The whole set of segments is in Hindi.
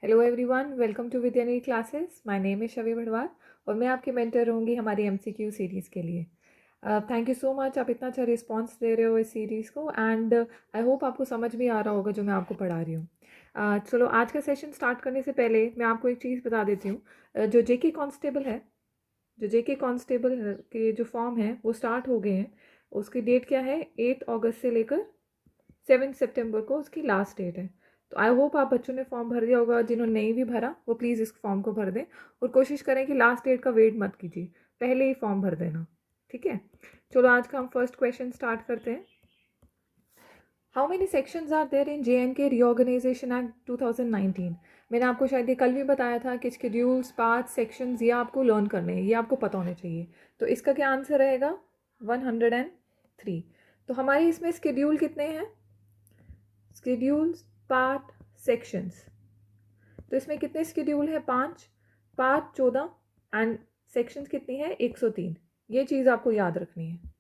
Hello everyone, welcome to Vidyani classes. My name is Shavi Bhadwar और मैं आपकी मेंटर रहूँगी हमारी एमसीक्यू सीरीज़ के लिए। थैंक यू सो मच, आप इतना अच्छा रिस्पांस दे रहे हो इस सीरीज़ को एंड आई होप आपको समझ भी आ रहा होगा जो मैं आपको पढ़ा रही हूँ। चलो, आज का सेशन स्टार्ट करने से पहले मैं आपको एक चीज़ बता देती हूँ। जो जेके कांस्टेबल है, जो जेके कांस्टेबल के जो फॉर्म है वो स्टार्ट हो गए हैं। उसकी डेट क्या है? 8 अगस्त से लेकर 7 सितंबर को उसकी लास्ट डेट है। तो आई होप आप बच्चों ने फॉर्म भर दिया होगा। जिन्होंने नहीं भी भरा वो प्लीज़ इस फॉर्म को भर दें और कोशिश करें कि लास्ट डेट का वेट मत कीजिए, पहले ही फॉर्म भर देना, ठीक है। चलो, आज का हम फर्स्ट क्वेश्चन स्टार्ट करते हैं। How many sections are there in JNK reorganisation act 2019? मैंने आपको शायद ये कल भी बताया था कि शेड्यूल्स, पार्ट्स, सेक्शंस ये आपको लर्न करने हैं, ये आपको पता होने चाहिए। तो इसका क्या आंसर रहेगा? 103। तो हमारी इसमें शेड्यूल कितने हैं? Schedules, part, sections. तो इसमें कितने शेड्यूल है? 5, पार्ट 14 एंड सेक्शंस कितनी है? 103। ये चीज़ आपको याद रखनी है।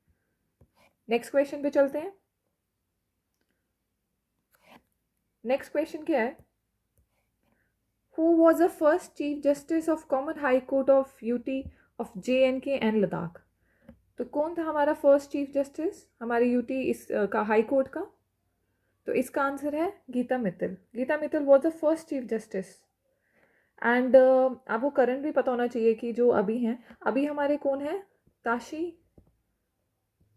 नेक्स्ट क्वेश्चन पे चलते हैं। नेक्स्ट क्वेश्चन क्या है? Who was the first chief justice of common high court of UT of JNK and Ladakh? तो कौन था हमारा फर्स्ट चीफ जस्टिस हमारे UT इस का हाई कोर्ट का? तो इसका आंसर है Geeta Mittal. Geeta Mittal was the first chief justice and आपको करंट भी पता होना चाहिए कि जो अभी हैं, अभी हमारे कौन है? Tashi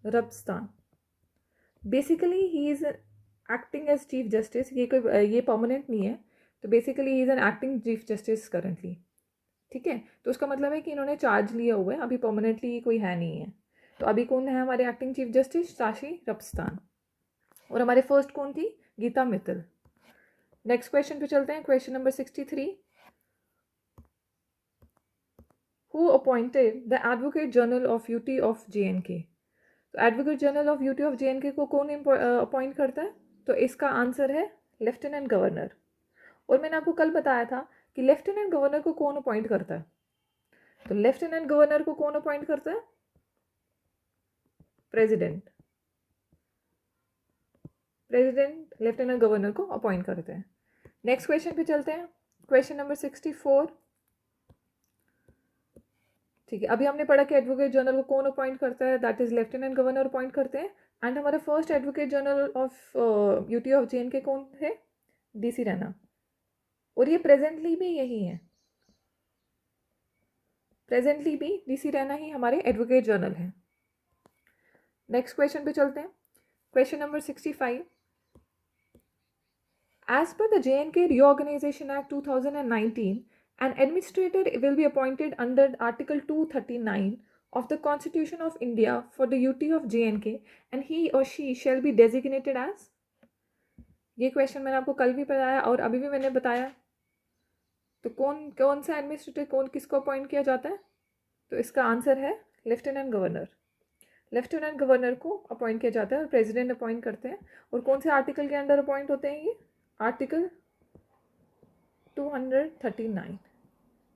Rabstan. Basically he is acting as chief justice. ये परमानेंट नहीं है। तो basically he is an acting chief justice currently, ठीक है। तो उसका मतलब है कि इन्होंने चार्ज लिया हुआ है, अभी परमानेंटली कोई है नहीं है। तो अभी कौन है हमारे एक्टिंग चीफ जस्टिस? ताशी रब्स्तान। और हमारे फर्स्ट कौन थी? गीता मित्तल। नेक्स्ट क्वेश्चन पे चलते हैं। Question number 63। Who appointed the advocate general of UT of JNK? तो advocate general of UT of JNK को कौन अपॉइंट करता है? तो इसका आंसर है लेफ्टिनेंट गवर्नर। और मैंने आपको कल बताया था कि लेफ्टिनेंट गवर्नर को कौन अपॉइंट करता है। तो लेफ्टिनेंट गवर्नर को कौन अपॉइंट करता है? प्रेसिडेंट। प्रेसिडेंट लेफ्टिनेंट गवर्नर को अपॉइंट करते हैं। नेक्स्ट क्वेश्चन पे चलते हैं। Question number 64। ठीक है, अभी हमने पढ़ा कि एडवोकेट जनरल को कौन अपॉइंट करता है? That is lieutenant governor appoint करते हैं। एंड हमारा first advocate general of UT of JNK कौन थे? DC रैना। और ये प्रेजेंटली भी यही है। प्रेजेंटली भी DC रैना ही हमारे एडवोकेट जनरल हैं। नेक्स्ट क्वेश्चन पे चलते हैं। Question number 65। As per the JNK Reorganization Act 2019, an administrator will be appointed under Article 239 of the Constitution of India for the UT of JNK and he or she shall be designated as? ये क्वेश्चन मैंने आपको कल भी बताया और अभी भी मैंने बताया। तो कौन कौन सा एडमिनिस्ट्रेटर किसको अपॉइंट किया जाता है? तो इसका आंसर है लेफ्टिनेंट गवर्नर। लेफ्टिनेंट गवर्नर को अपॉइंट किया जाता है और प्रेसिडेंट अपॉइंट करते हैं। और कौन से आर्टिकल के अंडर अपॉइंट होते हैं ये? आर्टिकल 239।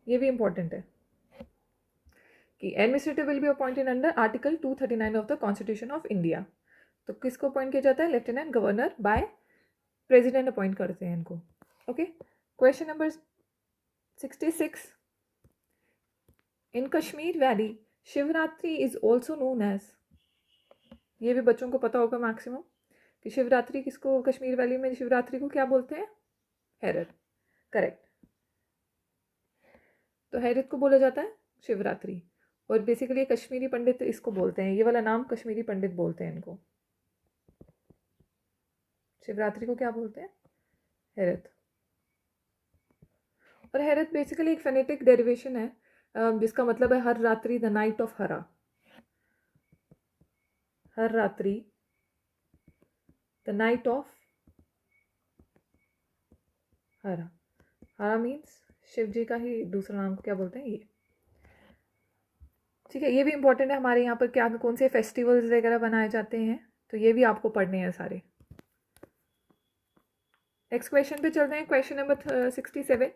ये भी इंपॉर्टेंट है कि administrative will be appointed under article 239 of the constitution of India. तो किसको अपॉइंट किया जाता है? Lieutenant governor by president appoint करते हैं इनको। Okay, question number 66। In Kashmir valley Shivratri is also known as? ये भी बच्चों को पता होगा मैक्सिमम कि शिवरात्रि किसको, कश्मीर वैली में शिवरात्रि को क्या बोलते हैं? हेरत। करेक्ट। तो हेरत को बोला जाता है शिवरात्रि। और बेसिकली कश्मीरी पंडित इसको बोलते हैं, ये वाला नाम कश्मीरी पंडित बोलते हैं इनको। शिवरात्रि को क्या बोलते हैं? हेरत। और हेरत बेसिकली एक फेनेटिक डेरिवेशन है जिसका मतलब है हर रात्रि, द नाइट ऑफ हरा। हर रात्रि, द नाइट ऑफ हरा। हरा मीन्स शिव जी का ही दूसरा नाम क्या बोलते हैं ये, ठीक है। ये भी इंपॉर्टेंट है हमारे यहाँ पर क्या कौन से फेस्टिवल्स वगैरह बनाए जाते हैं, तो ये भी आपको पढ़ने हैं सारे। नेक्स्ट क्वेश्चन पे चलते हैं। Question number 67।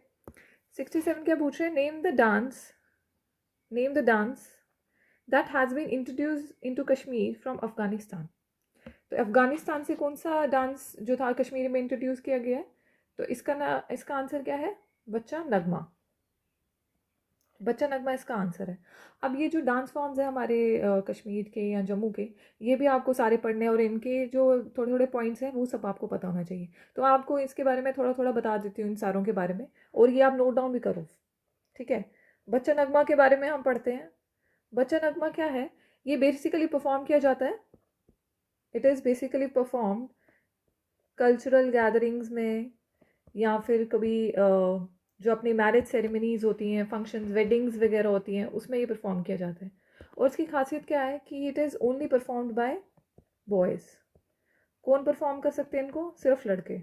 67 क्या पूछ रहे हैं? Name the dance that has been introduce into Kashmir from Afghanistan. तो अफगानिस्तान से कौन सा डांस जो था कश्मीर में इंट्रोड्यूस किया गया है? तो इसका आंसर क्या है? बच्चा नगमा। बच्चा नगमा इसका आंसर है। अब ये जो डांस फॉर्म्स हैं हमारे कश्मीर के या जम्मू के, ये भी आपको सारे पढ़ने हैं और इनके जो थोड़े थोड़े पॉइंट्स हैं वो सब आपको पता होना चाहिए। तो आपको इसके बारे में थोड़ा थोड़ा बता देती हूँ इन सारों के बारे में, और ये आप नोट डाउन भी करो, ठीक है। बच्चा नगमा के बारे में हम पढ़ते हैं। बच्चा नगमा क्या है? ये बेसिकली परफॉर्म किया जाता है, it is basically perform cultural gatherings में, या फिर कभी जो अपनी मैरिज सेरेमनीज होती हैं, फंक्शंस, वेडिंग्स वगैरह होती हैं, उसमें ये परफॉर्म किया जाता है। और इसकी खासियत क्या है कि it is only performed by boys. कौन परफॉर्म कर सकते हैं इनको? सिर्फ लड़के।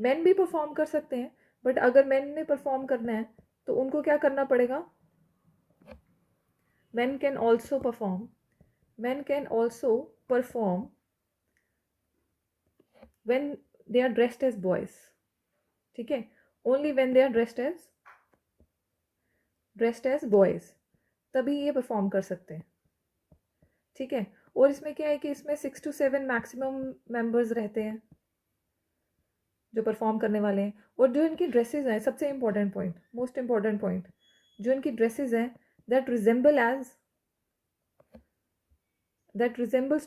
मेन भी परफॉर्म कर सकते हैं, बट अगर मेन ने परफॉर्म करना है तो उनको क्या करना पड़ेगा? men can also perform men can also perform when they are dressed as boys, ठीक है। only when they are dressed as boys तभी ये परफॉर्म कर सकते हैं, ठीक है। और इसमें क्या है कि इसमें 6 to 7 मैक्सिमम मेंबर्स रहते हैं जो परफॉर्म करने वाले हैं। और जो इनकी ड्रेसेस हैं, सबसे important point, most important point, जो इनकी ड्रेसेस हैं that resembles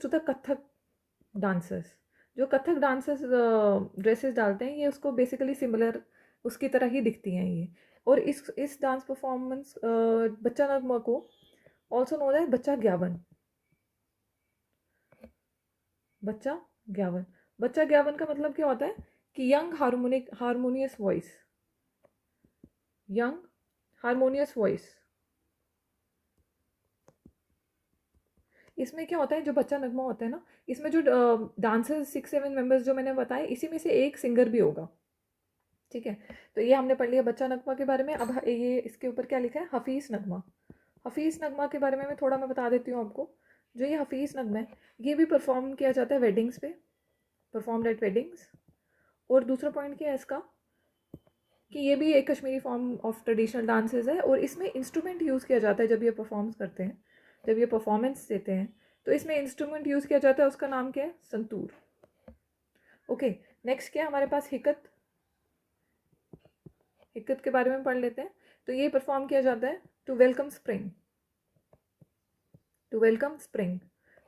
to the Kathak dancers. जो कथक डांसर्स ड्रेसेस डालते हैं, ये उसको बेसिकली सिमिलर उसकी तरह ही दिखती हैं ये। और इस डांस परफॉर्मेंस बच्चा नगमा को ऑल्सो नोन है बच्चा ग्यावन। बच्चा ग्यावन। बच्चा ग्यावन का मतलब क्या होता है कि young harmonious voice. Young harmonious voice. इसमें क्या होता है, जो बच्चा नगमा होता है ना, इसमें जो डांसर्स 6-7 मेंबर्स जो मैंने बताए, इसी में से एक सिंगर भी होगा, ठीक है। तो ये हमने पढ़ लिया बच्चा नगमा के बारे में। अब ये इसके ऊपर क्या लिखा है? हफीज़ नगमा। हफीज़ नगमा के बारे में मैं बता देती हूँ आपको। जो ये हफीज़ नगमा है, ये भी परफॉर्म किया जाता है वेडिंग्स पे, परफॉर्म्ड एट वेडिंग्स। और दूसरा पॉइंट क्या है इसका कि ये भी एक Kashmiri form of traditional dances है, और इसमें इंस्ट्रूमेंट यूज़ किया जाता है जब ये परफॉर्म्स करते हैं, जब ये परफॉर्मेंस देते हैं, तो इसमें इंस्ट्रूमेंट यूज़ किया जाता है, उसका नाम क्या है? संतूर। ओके, नेक्स्ट क्या है हमारे पास? हिकत। हिकत के बारे में पढ़ लेते हैं। तो ये परफॉर्म किया जाता है to welcome spring. To welcome spring,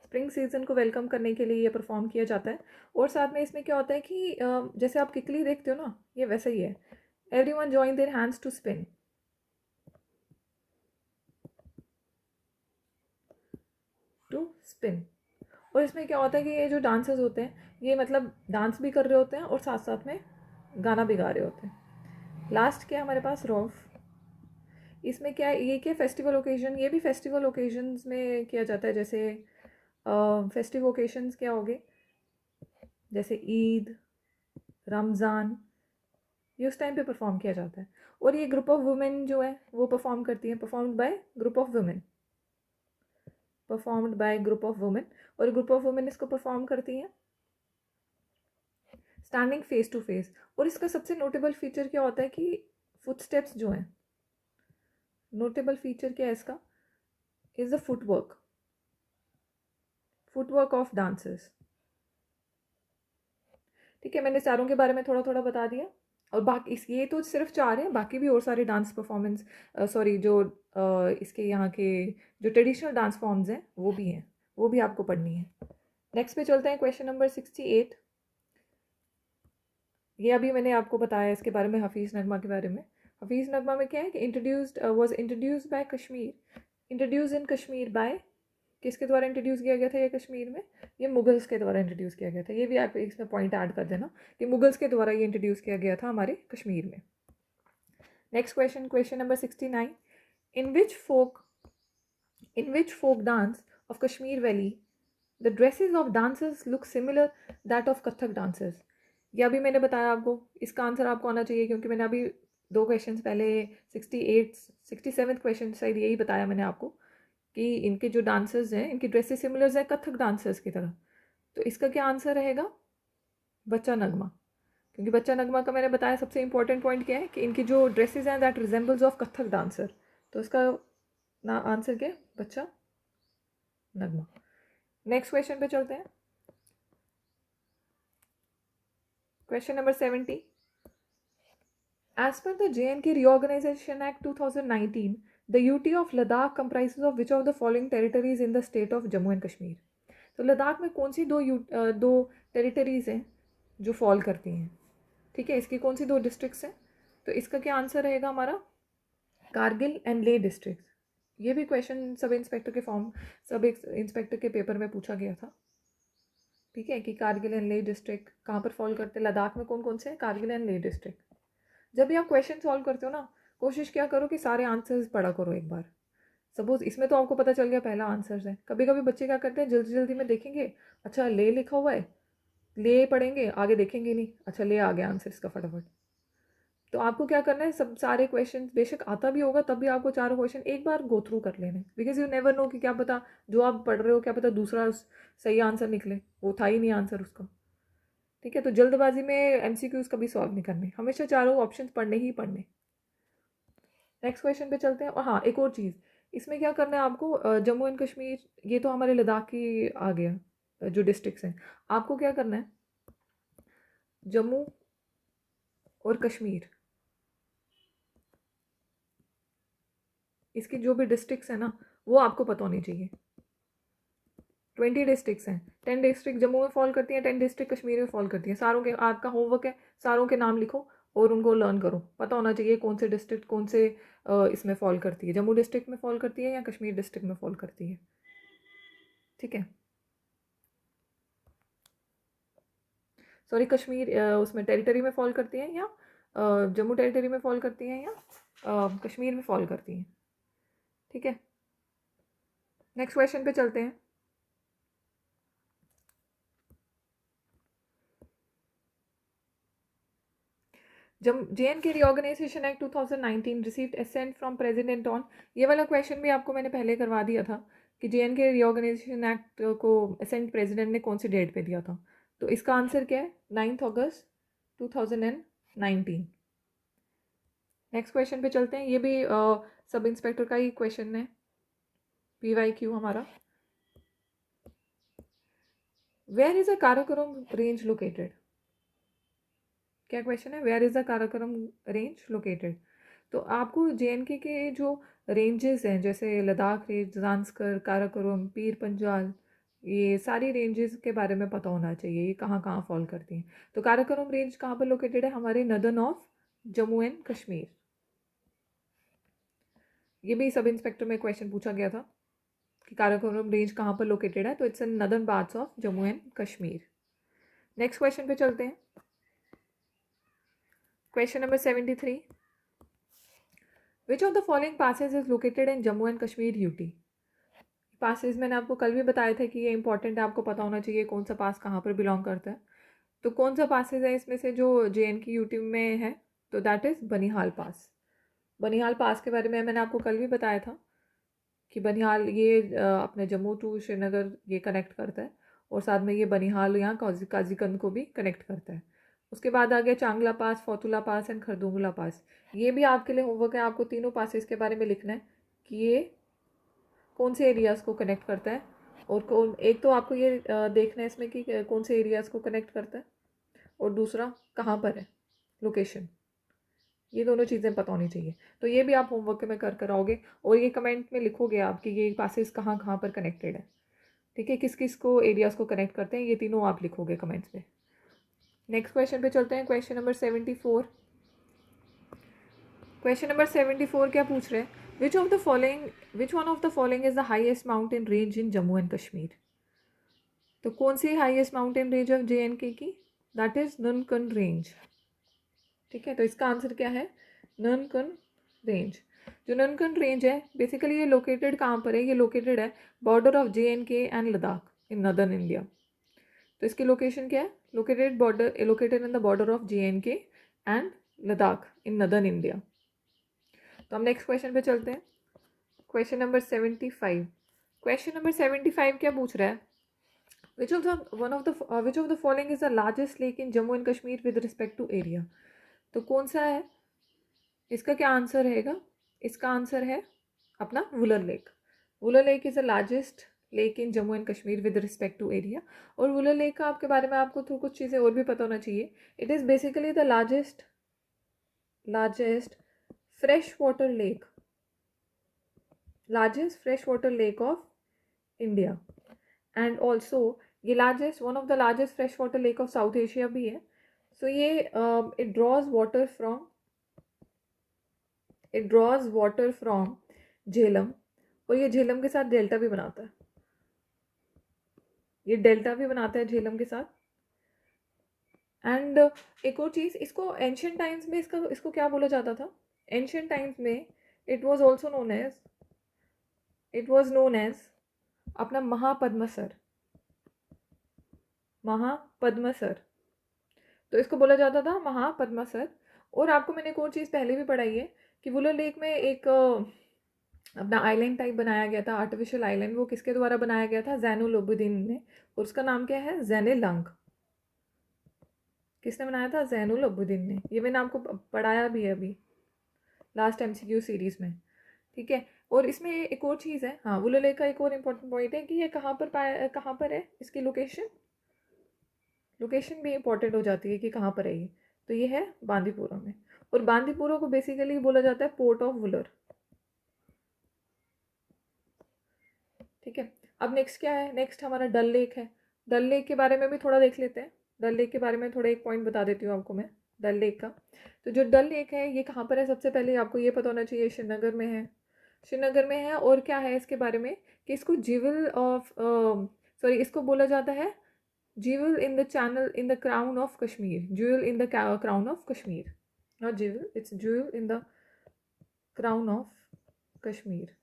spring season को वेलकम करने के लिए ये परफॉर्म किया जाता है। और साथ में इसमें क्या होता है कि जैसे आप किकली देखते हो ना, ये वैसा ही है। Everyone join their hands to spin, to spin. और इसमें क्या होता है कि ये जो डांसर्स होते हैं, ये मतलब डांस भी कर रहे होते हैं और साथ साथ में गाना भी गा रहे होते हैं। लास्ट क्या है हमारे पास? रौफ। इसमें क्या है, ये क्या फेस्टिवल ओकेजन, ये भी फेस्टिवल ओकेजन्स में किया जाता है। जैसे फेस्टिव ओकेजन्स क्या हो गए, जैसे ईद, रमज़ान, ये उस टाइम पे परफॉर्म किया जाता है। और ये ग्रुप ऑफ वुमेन जो है वो परफॉर्म करती हैं, performed by group of women, performed by group of women. और ग्रुप ऑफ वुमेन इसको परफॉर्म करती हैं स्टैंडिंग फेस टू फेस। और इसका सबसे नोटेबल फीचर क्या होता है कि फुटस्टेप्स जो हैं, नोटेबल फीचर क्या है इसका? Is the footwork of dancers, ठीक है। मैंने चारों के बारे में थोड़ा थोड़ा बता दिया। और बाकी ये तो सिर्फ 4 हैं, बाकी भी और सारे डांस परफॉर्मेंस, सॉरी, जो इसके यहाँ के जो ट्रेडिशनल डांस फॉर्म्स हैं वो भी हैं, वो भी आपको पढ़नी है। नेक्स्ट पे चलते हैं, क्वेश्चन नंबर 68। ये अभी मैंने आपको बताया इसके बारे में, हफीज़ नगमा के बारे में। हफीज़ नगमा में क्या है कि introduced by Kashmir, introduce in Kashmir by, किसके द्वारा इंट्रोड्यूस किया गया था ये कश्मीर में? ये मुगल्स के द्वारा इंट्रोड्यूस किया गया था। ये भी आप इसमें पॉइंट ऐड कर देना कि मुगल्स के द्वारा ये इंट्रोड्यूस किया गया था हमारे कश्मीर में। Next question, question number 69। In which folk dance of Kashmir valley the dresses of dancers look similar that of Kathak dancers. ये अभी मैंने बताया आपको, इसका आंसर आपको आना चाहिए, क्योंकि मैंने अभी 2 क्वेश्चन पहले 67 क्वेश्चन शायद यही बताया मैंने आपको कि इनके जो डांसर्स हैं, इनकी ड्रेसेस सिमिलर है कथक डांसर्स की तरह। तो इसका क्या आंसर रहेगा? बच्चा नगमा। क्योंकि बच्चा नगमा का मैंने बताया सबसे इंपॉर्टेंट पॉइंट क्या है कि इनकी जो ड्रेसेस हैं that resembles of Kathak dancer. तो इसका ना आंसर क्या है? बच्चा नगमा। नेक्स्ट क्वेश्चन पे चलते हैं, question number 70। As per the JNK Reorganization Act 2019, the UT of Ladakh comprises of which of the following territories in the state of Jammu and Kashmir? तो लद्दाख में कौन सी दो टेरिटरीज हैं जो फॉल करती हैं, ठीक है, इसकी कौन सी दो डिस्ट्रिक्ट्स हैं? तो इसका क्या आंसर रहेगा हमारा? कारगिल एंड ले डिस्ट्रिक्ट। ये भी क्वेश्चन सब इंस्पेक्टर के पेपर में पूछा गया था, ठीक है, कि कारगिल एंड ले डिस्ट्रिक्ट कहाँ पर फॉल करते हैं? लद्दाख में कौन कौन से हैं? कारगिल एंड ले डिस्ट्रिक्ट। जब भी आप क्वेश्चन सॉल्व करते हो ना, कोशिश क्या करो कि सारे आंसर्स पढ़ा करो एक बार। सपोज इसमें तो आपको पता चल गया पहला आंसर है। कभी कभी बच्चे क्या करते हैं, जल्दी जल्दी में देखेंगे, अच्छा ले लिखा हुआ है, ले पढ़ेंगे, आगे देखेंगे नहीं, अच्छा ले आ गया आंसर इसका फटाफट। तो आपको क्या करना है, सब सारे क्वेश्चन बेशक आता भी होगा तब भी आपको चारों क्वेश्चन एक बार गो थ्रू कर लेने, बिकॉज यू नेवर नो कि क्या पता जो आप पढ़ रहे हो क्या पता दूसरा सही आंसर निकले, वो था ही नहीं आंसर उसका, ठीक है। तो जल्दबाजी में एमसीक्यूज कभी सॉल्व नहीं करने, हमेशा चारों ऑप्शन पढ़ने ही पढ़ने। नेक्स्ट क्वेश्चन पे चलते हैं। और हाँ, एक और चीज़ इसमें क्या करना है आपको, जम्मू एंड कश्मीर, ये तो हमारे लद्दाख की आ गया जो डिस्ट्रिक्ट्स हैं, आपको क्या करना है, जम्मू और कश्मीर इसकी जो भी डिस्ट्रिक्ट्स हैं ना वो आपको पता होनी चाहिए। 20 डिस्ट्रिक्ट्स हैं, 10 डिस्ट्रिक्ट जम्मू में फॉल करती हैं, 10 डिस्ट्रिक्ट कश्मीर में फॉल करती हैं। सारों के आपका होमवर्क है, सारों के नाम लिखो और उनको लर्न करो, पता होना चाहिए कौन से डिस्ट्रिक्ट कौन से इसमें फॉल करती है, जम्मू डिस्ट्रिक्ट में फॉल करती है या कश्मीर डिस्ट्रिक्ट में फॉल करती है, ठीक है। सॉरी, कश्मीर उसमें टेरिटरी में फॉल करती हैं या जम्मू टेरिटरी में फॉल करती हैं या कश्मीर में फॉल करती हैं, ठीक है। नेक्स्ट क्वेश्चन पे चलते हैं। JNK Reorganization Act 2019 received assent from President on, ये वाला क्वेश्चन भी आपको मैंने पहले करवा दिया था कि JNK Reorganization Act को assent प्रेसिडेंट ने कौन सी डेट पे दिया था। तो इसका आंसर क्या है? 9 अगस्त 2019। नेक्स्ट क्वेश्चन पे चलते हैं। ये भी सब इंस्पेक्टर का ही क्वेश्चन है, PYQ हमारा। Where is a Karakoram range located? क्या क्वेश्चन है, where is the Karakoram range located? तो आपको JNK के जो रेंजेस हैं जैसे लद्दाख रेंज, ज़ांस्कर, काराकोरम, पीर पंजाल, ये सारी रेंजेस के बारे में पता होना चाहिए, ये कहाँ कहाँ फॉल करती हैं। तो काराकोरम रेंज कहाँ पर लोकेटेड है? हमारे northern of Jammu and Kashmir. ये भी सब इंस्पेक्टर में क्वेश्चन पूछा गया था कि काराकोरम रेंज कहाँ पर लोकेटेड है, तो it's in northern parts of Jammu and Kashmir. Next question पे चलते हैं। Question number 73, which of the following passes is located in Jammu and Kashmir UT? Passes मैंने आपको कल भी बताया था कि ये इंपॉर्टेंट है, आपको पता होना चाहिए कौन सा पास कहाँ पर बिलोंग करता है। तो कौन सा पासेज है इसमें से जो JNK UT में है? तो दैट इज़ बनिहाल पास। बनिहाल पास के बारे में मैंने आपको कल भी बताया था कि बनिहाल ये अपने जम्मू टू श्रीनगर ये कनेक्ट करता है और साथ में ये बनिहाल यहाँ काजीकंद को भी कनेक्ट करता है। उसके बाद आ गया चांगला पास, फौतुला पास एंड खरदुंगला पास। ये भी आपके लिए होमवर्क है, आपको तीनों पासेस के बारे में लिखना है कि ये कौन से एरियाज़ को कनेक्ट करता है और कौन, एक तो आपको ये देखना है इसमें कि कौन से एरियाज़ को कनेक्ट करता है और दूसरा कहाँ पर है लोकेशन, ये दोनों चीज़ें पता होनी चाहिए। तो ये भी आप होमवर्क में कर आओगे और ये कमेंट में लिखोगे आप कि ये पासेस कहाँ कहाँ पर कनेक्टेड है, ठीक है, किस किस को एरियाज़ को कनेक्ट करते हैं, ये तीनों आप लिखोगे कमेंट्स में। नेक्स्ट क्वेश्चन पे चलते हैं। Question number 74। क्वेश्चन नंबर 74 क्या पूछ रहे हैं, which one of the following is the highest mountain range in Jammu and Kashmir? तो कौन सी highest mountain range of JNK की? दैट इज ननकन रेंज, ठीक है। तो इसका आंसर क्या है? ननकन रेंज। जो ननकन रेंज है बेसिकली ये लोकेटेड कहाँ पर है? ये लोकेटेड है border of JNK and Ladakh in northern India. तो इसकी लोकेशन क्या है? Located in the border of JNK and Ladakh in northern India. तो हम नेक्स्ट क्वेश्चन पे चलते हैं। Question number 75। क्वेश्चन नंबर 75 क्या पूछ रहा है, which of the following is the largest lake in Jammu and Kashmir with respect to area? तो कौन सा है, इसका क्या आंसर रहेगा? इसका आंसर है अपना Wular lake. Wular lake is the largest lake in Jammu and Kashmir with respect to area. और वुलर लेक का आपके बारे में आपको तो कुछ चीज़ें और भी पता होना चाहिए। It is basically the largest largest freshwater lake, largest freshwater lake of India, and also ये largest, one of the largest freshwater lake of South Asia भी है. So ये it draws water from Jhelum, और ये झेलम के साथ डेल्टा भी बनाता है, ये डेल्टा भी बनाता है झेलम के साथ. एंड एक और चीज़, इसको एंशियंट टाइम्स में इसको क्या बोला जाता था? एंशियंट टाइम्स में it was also known as अपना महापद्मसर. तो इसको बोला जाता था महापद्मसर. और आपको मैंने एक और चीज़ पहले भी पढ़ाई है कि वुलर लेक में एक अपना आइलैंड टाइप बनाया गया था, आर्टिफिशियल आइलैंड. वो किसके द्वारा बनाया गया था? जैनुल अबदीन ने. और उसका नाम क्या है? ज़ैन-ए-लंग. किसने बनाया था? जैनुल अबदीन ने. ये मैंने आपको पढ़ाया भी है अभी लास्ट MCQ सीरीज़ में. ठीक है. और इसमें एक और चीज़ है, हाँ, वुलर लेक का एक और इम्पोर्टेंट पॉइंट है कि ये कहाँ पर है, इसकी लोकेशन भी इंपॉर्टेंट हो जाती है कि कहाँ पर है ये. तो ये है बांदीपुरा में. और बांदीपुरा को बेसिकली बोला जाता है पोर्ट ऑफ वुलर. ठीक है. अब नेक्स्ट क्या है? नेक्स्ट हमारा डल लेक है. डल लेक के बारे में भी थोड़ा देख लेते हैं. डल लेक के बारे में थोड़ा एक पॉइंट बता देती हूँ आपको मैं डल लेक का. तो जो डल लेक है ये कहाँ पर है? सबसे पहले आपको ये पता होना चाहिए, श्रीनगर में है. श्रीनगर में है. और क्या है इसके बारे में कि इसको ज्यूल ऑफ इसको बोला जाता है jewel in the channel in the crown of Kashmir. Jewel in the crown of Kashmir, not jewel, it's jewel in the crown of Kashmir.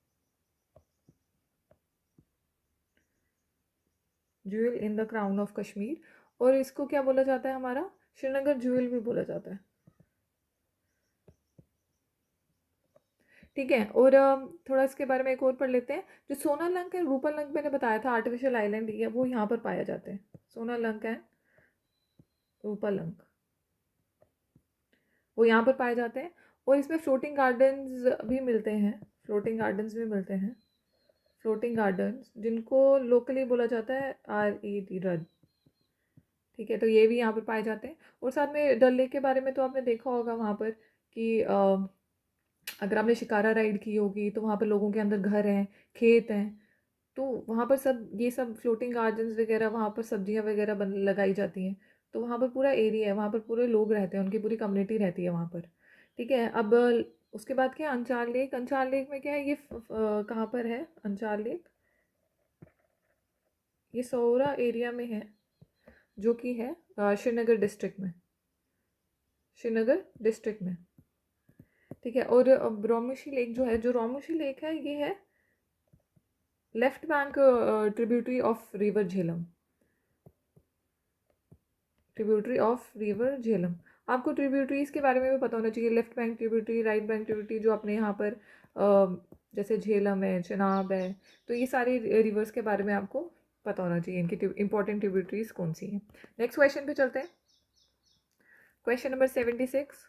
Jewel in the crown of Kashmir. और इसको क्या बोला जाता है? हमारा श्रीनगर ज्यूल भी बोला जाता है. ठीक है. और थोड़ा इसके बारे में एक और पढ़ लेते हैं. जो सोनालंक है, रूपालंक मैंने बताया था आर्टिफिशियल आइलैंड ही है, वो यहाँ पर पाया जाते हैं. सोनालंक है, रूपालंक, वो यहाँ पर पाए जाते हैं. और इसमें फ्लोटिंग गार्डन्स भी मिलते हैं. फ्लोटिंग गार्डन्स जिनको लोकली बोला जाता है RED, रद. ठीक है. तो ये भी यहाँ पर पाए जाते हैं. और साथ में डल लेक के बारे में तो आपने देखा होगा वहाँ पर कि अगर आपने शिकारा राइड की होगी तो वहाँ पर लोगों के अंदर घर हैं, खेत हैं. तो वहाँ पर ये सब फ्लोटिंग गार्डन्स वगैरह, वहाँ पर सब्जियाँ वगैरह लगाई जाती हैं. तो वहाँ पर पूरा एरिया है, वहाँ पर पूरे लोग रहते हैं, उनकी पूरी कम्युनिटी रहती है वहाँ पर. ठीक है. अब उसके बाद क्या है? अंचार लेक. अंचार लेक में क्या है? ये कहाँ पर है अंचार लेक? ये सौरा एरिया में है, जो कि है श्रीनगर डिस्ट्रिक्ट में. ठीक है. और रोमुशी लेक जो रोमुशी लेक है, ये है left bank tributary of river Jhelum. आपको ट्रिब्यूटरीज के बारे में भी पता होना चाहिए. Left bank tributary, right bank tributary, जो अपने यहाँ पर जैसे झेलम है, चनाब है. तो ये सारे रिवर्स के बारे में आपको पता होना चाहिए, इनकी इंपॉर्टेंट ट्रिब्यूटरीज कौन सी हैं. नेक्स्ट क्वेश्चन पे चलते हैं. Question number 76.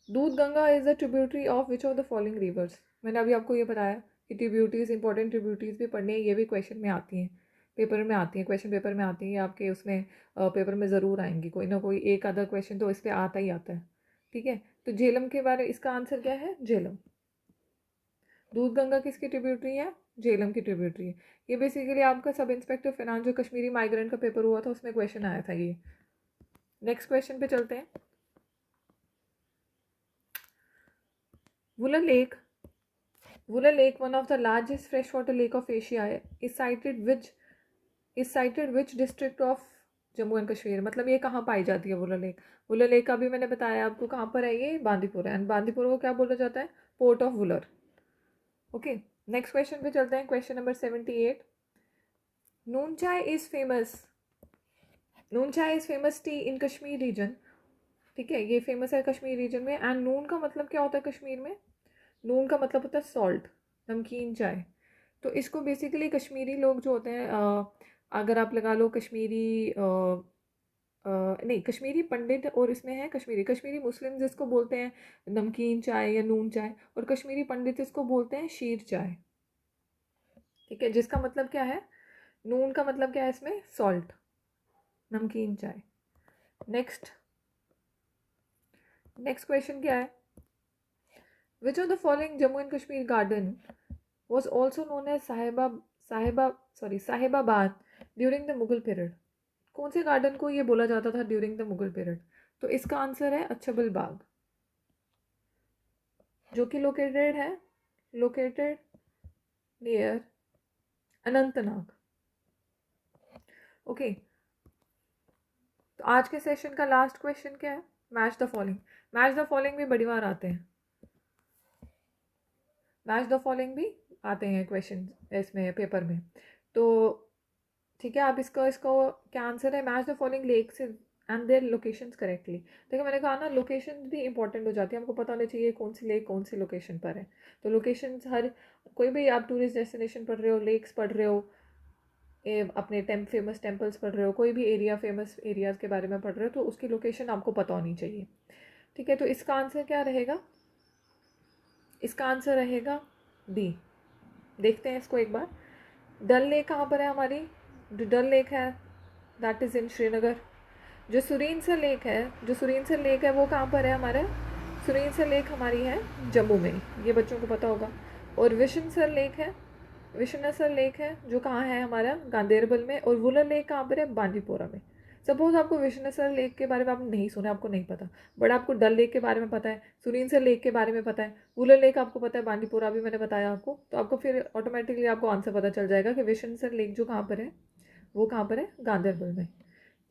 दूध Ganga is the tributary of which of the following rivers. मैंने अभी आपको ये बताया कि ट्रिब्यूटरीज, इंपॉर्टेंट ट्रिब्यूटरीज भी पढ़नी है. ये भी क्वेश्चन में आती हैं, क्वेश्चन पेपर में आती हैं आपके. उसमें पेपर में ज़रूर आएंगी, कोई ना कोई एक आधा क्वेश्चन तो इस पर आता ही आता है. ठीक है. तो झेलम के बारे, इसका आंसर क्या है? झेलम. दूध गंगा किसकी ट्रिब्यूटरी है? झेलम की ट्रिब्यूटरी है. ये बेसिकली आपका सब इंस्पेक्टर फाइनेंस जो कश्मीरी माइग्रेंट का पेपर हुआ था उसमें क्वेश्चन आया था ये. नेक्स्ट क्वेश्चन पे चलते हैं. Wular lake, one of the largest freshwater lake of Asia, is cited which district of Jammu and Kashmir. मतलब ये कहाँ पाई जाती है वुलर लेक? वुलर लेक का भी मैंने बताया आपको कहाँ पर है. ये बांदीपुर है. एंड बांदीपुर को क्या बोला जाता है? Port of Wular. Okay. Next question पे चलते हैं. Question number 78. Noon chai is famous tea in Kashmir region. ठीक है. ये फेमस है कश्मीर रीजन में. एंड नून का मतलब क्या होता है कश्मीर में? नून का मतलब होता है सॉल्ट, नमकीन चाय. तो इसको बेसिकली कश्मीरी लोग जो होते हैं, अगर आप लगा लो कश्मीरी नहीं, कश्मीरी पंडित, और इसमें है कश्मीरी मुस्लिम जिसको बोलते हैं नमकीन चाय या नून चाय, और कश्मीरी पंडित इसको बोलते हैं शीर चाय. ठीक है. जिसका मतलब क्या है? नून का मतलब क्या है इसमें? सॉल्ट, नमकीन चाय. नेक्स्ट नेक्स्ट क्वेश्चन क्या है? Which of the following Jammu and Kashmir garden was also known as Sahibabad during the Mughal period? कौन से गार्डन को ये बोला जाता था ड्यूरिंग द मुगल पीरियड? तो इसका आंसर है अच्छबल बाग, जो कि लोकेटेड नियर अनंतनाग। ओके, तो आज के सेशन का लास्ट क्वेश्चन क्या है? Match the following. Match the following भी बड़ी बार आते हैं, मैच द फॉलोइंग भी आते हैं क्वेश्चन इसमें पेपर में। तो ठीक है, आप इसको क्या आंसर है? Match the following lakes and their locations correctly. देखो मैंने कहा ना, लोकेशन भी इंपॉर्टेंट हो जाती है, हमको पता होना चाहिए कौन सी लेक कौन सी लोकेशन पर है। तो लोकेशंस हर कोई भी आप टूरिस्ट डेस्टिनेशन पढ़ रहे हो, लेक्स पढ़ रहे हो, अपने फेमस टेम्पल्स पढ़ रहे हो, कोई भी एरिया फेमस एरियाज़ के बारे में पढ़ रहे हो, तो उसकी लोकेशन आपको पता होनी चाहिए। ठीक है, तो इसका आंसर क्या रहेगा? इसका आंसर रहेगा डी। देखते हैं इसको एक बार। डल लेक कहाँ पर है हमारी? जो डल लेक है दैट इज़ इन श्रीनगर। जो सुरीनसर लेक है वो कहाँ पर है हमारे? सुरीनसर लेक हमारी है जम्मू में, ये बच्चों को पता होगा। और विशनसर लेक है जो कहाँ है हमारा? गांधेरबल में। और वुलर लेक कहाँ पर है? बांदीपोरा में। सपोज आपको विशनसर लेक के बारे में आपने नहीं सुना, आपको नहीं पता, बट आपको डल लेक के बारे में पता है, सुरीनसर लेक के बारे में पता है, वुलर लेक आपको पता है, बांदीपोरा भी मैंने बताया आपको, तो आपको फिर ऑटोमेटिकली आपको आंसर पता चल जाएगा कि विशनसर लेक जो कहाँ पर है वो कहाँ पर है? गांधरबल में।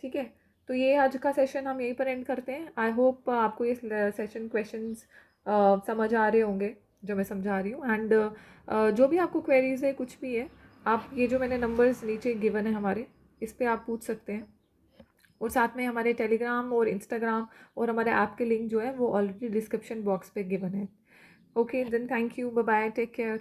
ठीक है, तो ये आज का सेशन हम यहीं पर एंड करते हैं। आई होप आपको ये सेशन क्वेश्चंस समझ आ रहे होंगे जो मैं समझा रही हूँ। एंड जो भी आपको क्वेरीज है, कुछ भी है, आप ये जो मैंने नंबर्स नीचे गिवन है हमारे, इस पर आप पूछ सकते हैं। और साथ में हमारे टेलीग्राम और इंस्टाग्राम और हमारे ऐप के लिंक जो है वो ऑलरेडी डिस्क्रिप्शन बॉक्स पे गिवन है। Okay then, thank you, bye bye, take care.